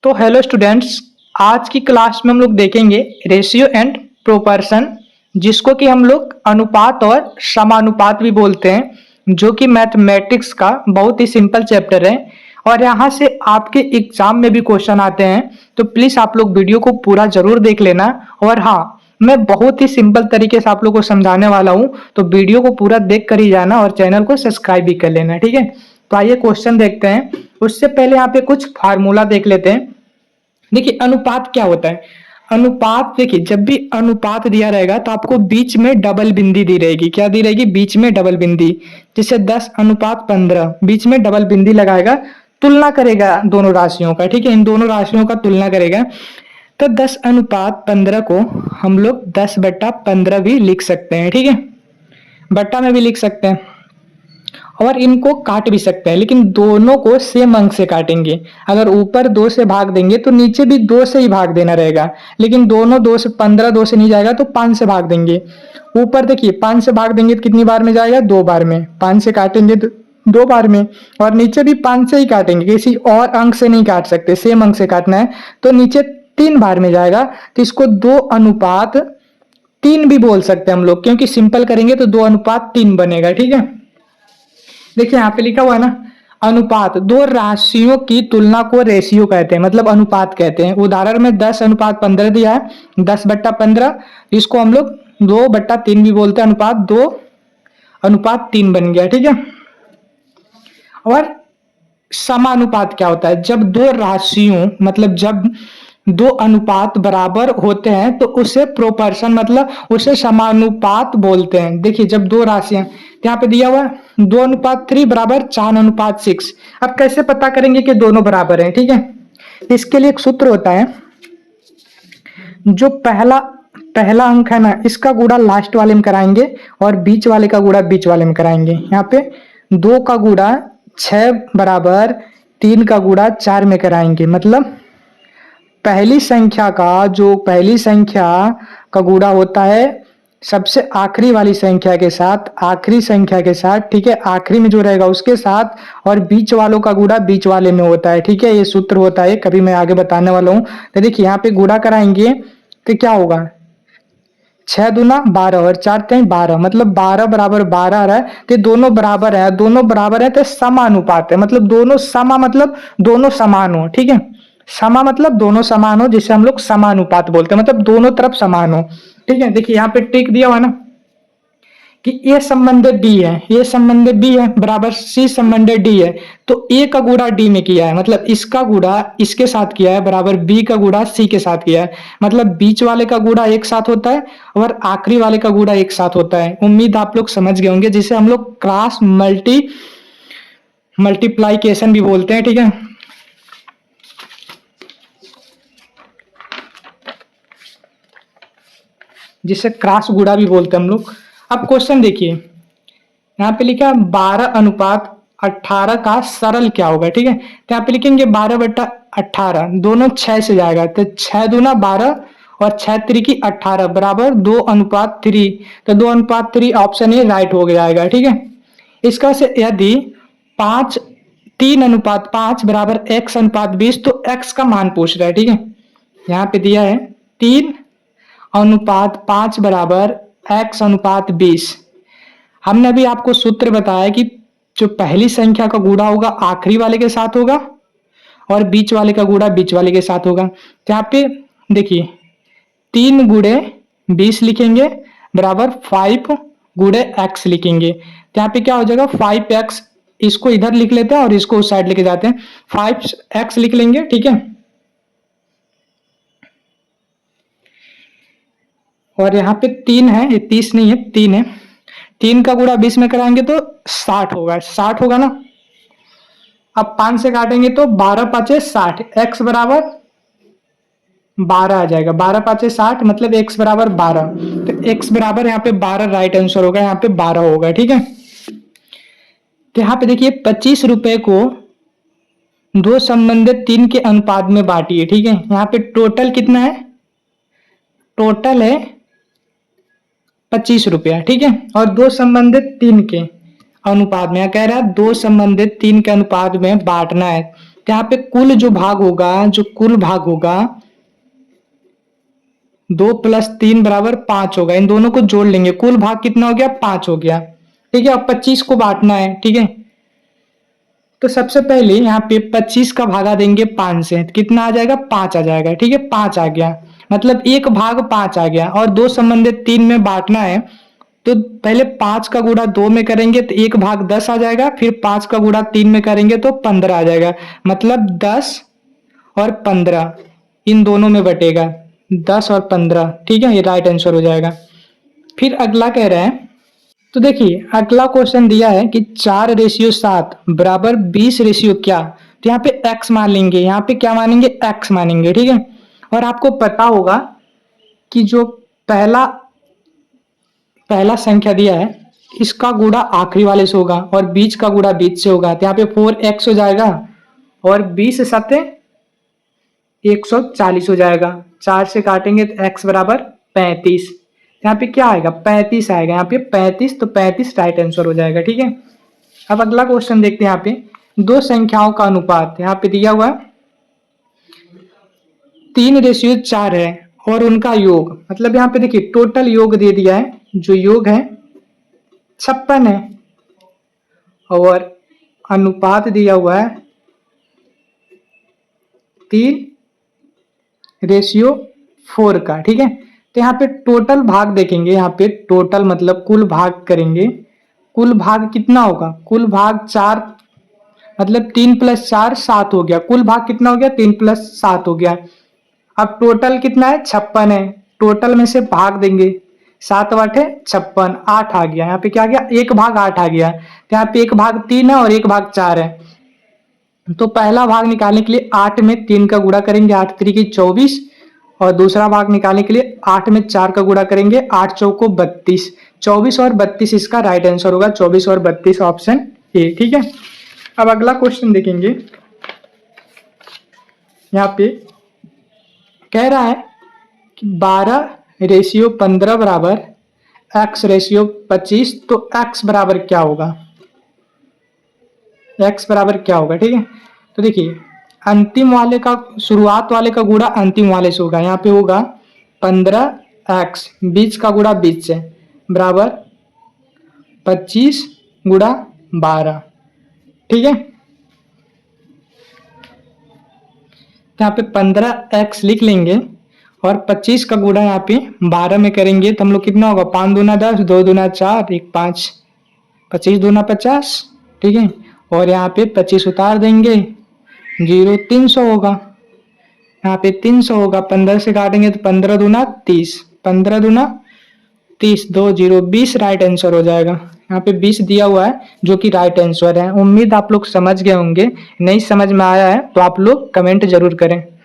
तो hello students, आज की क्लास में हम लोग देखेंगे रेशियो एंड प्रोपोर्शन, जिसको कि हम लोग अनुपात और समानुपात भी बोलते हैं, जो कि मैथमेटिक्स का बहुत ही सिंपल चैप्टर है और यहाँ से आपके एग्जाम में भी क्वेश्चन आते हैं। तो प्लीज आप लोग वीडियो को पूरा जरूर देख लेना। और हाँ, मैं बहुत ही सिंपल तरीके से आप लोग को समझाने वाला हूँ, तो वीडियो को पूरा देख कर ही जाना और चैनल को सब्सक्राइब भी कर लेना, ठीक है। तो आइए क्वेश्चन देखते हैं। उससे पहले यहाँ पे कुछ फार्मूला देख लेते हैं। देखिए अनुपात क्या होता है। अनुपात, देखिए जब भी अनुपात दिया रहेगा तो आपको बीच में डबल बिंदी दी रहेगी। क्या दी रहेगी? बीच में डबल बिंदी। जैसे 10:15 बीच में डबल बिंदी लगाएगा, तुलना करेगा दोनों राशियों का, ठीक है। इन दोनों राशियों का तुलना करेगा। तो 10:15 को हम लोग 10/15 भी लिख सकते हैं, ठीक है। बट्टा में भी लिख सकते हैं और इनको काट भी सकते हैं, लेकिन दोनों को सेम अंक से काटेंगे। अगर ऊपर 2 से भाग देंगे तो नीचे भी 2 से ही भाग देना रहेगा, लेकिन दोनों 2 से 15 2 से नहीं जाएगा तो 5 से भाग देंगे। ऊपर देखिए 5 से भाग देंगे तो कितनी बार में जाएगा? 2 बार में। 5 से काटेंगे तो 2 बार में, और नीचे भी 5 से ही काटेंगे, किसी और अंक से नहीं काट सकते, सेम अंक से काटना है। तो नीचे 3 बार में जाएगा। तो इसको 2:3 भी बोल सकते हैं हम लोग, क्योंकि सिंपल करेंगे तो 2:3 बनेगा, ठीक है। देखिए यहाँ पे लिखा हुआ है ना, अनुपात। दो राशियों की तुलना को रेशियो कहते हैं, मतलब अनुपात कहते हैं। उदाहरण में 10:15 दिया है, 10/15। इसको हम लोग 2/3 भी बोलते हैं। अनुपात 2:3 बन गया, ठीक है। और समानुपात क्या होता है? जब दो राशियों, मतलब जब दो अनुपात बराबर होते हैं तो उसे प्रोपोर्शन, मतलब उसे समानुपात बोलते हैं। देखिए जब दो राशियां, यहाँ पे दिया हुआ है 2:3 बराबर 4:6। अब कैसे पता करेंगे कि दोनों बराबर हैं? ठीक है, इसके लिए एक सूत्र होता है। जो पहला पहला अंक है ना, इसका गुणा लास्ट वाले में कराएंगे और बीच वाले का गुणा बीच वाले में कराएंगे। यहाँ पे 2 का गुणा 6 बराबर 3 का गुणा 4 में कराएंगे। मतलब पहली संख्या का गुणा होता है सबसे आखिरी वाली संख्या के साथ, आखिरी संख्या के साथ, ठीक है। आखिरी में जो रहेगा उसके साथ, और बीच वालों का गुणा बीच वाले में होता है, ठीक है। ये सूत्र होता है, कभी मैं आगे बताने वाला हूं। तो देखिए यहाँ पे गुणा कराएंगे तो क्या होगा? 6×2 = 12 और 4×3 = 12, मतलब 12 बराबर 12 आ रहा है। तो दोनों बराबर है, दोनों बराबर है तो समानुपात है। मतलब दोनों समा, मतलब दोनों समान हो, ठीक है। समा मतलब दोनों समान हो, जिसे हम लोग समानुपात बोलते हैं, मतलब दोनों तरफ समान हो, ठीक है। देखिए यहाँ पे टिक दिया हुआ ना कि ए संबंधित डी है, ए संबंधित बी है, बराबर सी संबंधित डी है। तो ए का गुणा डी में किया है, मतलब इसका गुणा इसके साथ किया है, बराबर बी का गुणा सी के साथ किया है। मतलब बीच वाले का गुणा एक साथ होता है और आखिरी वाले का गुणा एक साथ होता है। उम्मीद आप लोग समझ गए होंगे, जिसे हम लोग क्रॉस मल्टीप्लाइकेशन भी बोलते हैं, ठीक है। जिसे क्रॉस गुणा भी बोलते हैं हम लोग। अब क्वेश्चन देखिए, यहाँ पे लिखा है 12:18 का सरल क्या होगा, ठीक है। तो यहाँ पे लिखेंगे 12/18, दोनों 6 से जाएगा, तो 6×2 = 12 और 6×3 = 18 बराबर 2:3। तो 2:3 ऑप्शन ए राइट हो जाएगा, ठीक है। इसका से यदि 3:5 बराबर x/20, तो x का मान पूछ रहा है, ठीक है। यहाँ पे दिया है 3:5 बराबर x/20। हमने अभी आपको सूत्र बताया कि जो पहली संख्या का गुणा होगा आखिरी वाले के साथ होगा और बीच वाले का गुणा बीच वाले के साथ होगा। तो यहाँ पे देखिए 3×20 लिखेंगे बराबर 5×x लिखेंगे। तो यहाँ पे क्या हो जाएगा? 5x, इसको इधर लिख लेते हैं और इसको उस साइड लेके जाते हैं, 5x लिख लेंगे, ठीक है। और यहाँ पे 3 है, ये 30 नहीं है, 3 है। 3 का गुणा 20 में कराएंगे तो 60 होगा, 60 होगा ना। अब 5 से काटेंगे तो 12×5 = 60, x बराबर 12 आ जाएगा। 12×5 = 60, मतलब x बराबर 12। तो x बराबर यहाँ पे 12 राइट आंसर होगा, यहाँ पे 12 होगा, ठीक है। तो यहाँ पे देखिए 25 रुपए को दो संबंधित 3 के अनुपात में बांटिए, ठीक है। यहाँ पे टोटल कितना है? टोटल है 25 रुपया, ठीक है। और दो संबंधित 3 के अनुपात में, कह रहा है 2 संबंधित 3 के अनुपात में बांटना है। तो तो यहाँ पे कुल जो भाग होगा, जो कुल भाग होगा 2 + 3 = 5 होगा। इन दोनों को जोड़ लेंगे, कुल भाग कितना हो गया? 5 हो गया। ठीक है, अब 25 को बांटना है। ठीक है, तो सबसे पहले यहाँ पे 25 का भागा देंगे 5 से, तो कितना आ जाएगा? 5 आ जाएगा। ठीक है, 5 आ गया, मतलब एक भाग 5 आ गया। और 2 संबंधित 3 में बांटना है, तो पहले 5 का गुणा 2 में करेंगे तो 1 भाग 10 आ जाएगा, फिर 5 का गुणा 3 में करेंगे तो 15 आ जाएगा। मतलब 10 और 15 इन दोनों में बटेगा, 10 और 15। ठीक है, ये राइट आंसर हो जाएगा। फिर अगला कह रहे हैं, तो देखिए अगला क्वेश्चन दिया है कि 4:7 बराबर 20 क्या। तो यहाँ पे x मान लेंगे, यहाँ पे क्या मानेंगे? x मानेंगे। ठीक है, और आपको पता होगा कि जो पहला पहला संख्या दिया है इसका गुणा आखिरी वाले से होगा और बीच का गुणा बीच से होगा। तो यहाँ पे 4x हो जाएगा और 20 सत्ते 140 हो जाएगा। 4 से काटेंगे तो x बराबर 35। यहाँ पे क्या आएगा? 35 आएगा। यहाँ पे 35, तो 35 राइट आंसर हो जाएगा। ठीक है, अब अगला क्वेश्चन देखते हैं। यहाँ पे दो संख्याओं का अनुपात यहाँ पे दिया हुआ 3:4 है और उनका योग, मतलब यहाँ पे देखिए टोटल योग दे दिया है, जो योग है 56 है और अनुपात दिया हुआ है 3:4 का। ठीक है, तो यहाँ पे टोटल भाग देखेंगे, यहाँ पे टोटल मतलब कुल भाग करेंगे। कुल भाग कितना होगा? कुल भाग 4, मतलब 3 + 4 7 हो गया। कुल भाग कितना हो गया? 3 + 7 हो गया। अब टोटल कितना है? 56 है। टोटल में से भाग देंगे, 7 × 8 = 56, 8 आ गया। यहाँ पे क्या आ गया? 1 भाग 8 आ गया। तो यहाँ पे 1 भाग 3 है और 1 भाग 4 है। तो पहला भाग निकालने के लिए 8 में 3 का गुणा करेंगे, 8 × 3 = 24, और दूसरा भाग निकालने के लिए 8 में 4 का गुणा करेंगे, 8 × 4 = 32। 24 और 32 इसका राइट आंसर होगा, 24 और 32 ऑप्शन ए। ठीक है, अब अगला क्वेश्चन देखेंगे। यहाँ पे कह रहा है कि 12:15 बराबर x:25, तो x बराबर क्या होगा? x बराबर क्या होगा? ठीक है, तो देखिए अंतिम वाले का शुरुआत वाले का गुणा अंतिम वाले से होगा। यहाँ पे होगा 15x, बीच का गुणा बीच से, बराबर 25 × 12। ठीक है, तो यहाँ पे 15x लिख लेंगे और 25 का गुणा यहाँ पे 12 में करेंगे तो हम लोग कितना होगा? 5 दूना 10, 2 दूना 4, 1 5, 25 दूना 50। ठीक है, और यहाँ पे 25 उतार देंगे, 0 300 होगा। यहाँ पे 300 होगा, 15 से काटेंगे तो 15 दूना 30, 15 दूना 30, 2 0 20 राइट आंसर हो जाएगा। यहाँ पे 20 दिया हुआ है जो कि राइट आंसर है। उम्मीद आप लोग समझ गए होंगे। नहीं समझ में आया है तो आप लोग कमेंट जरूर करें।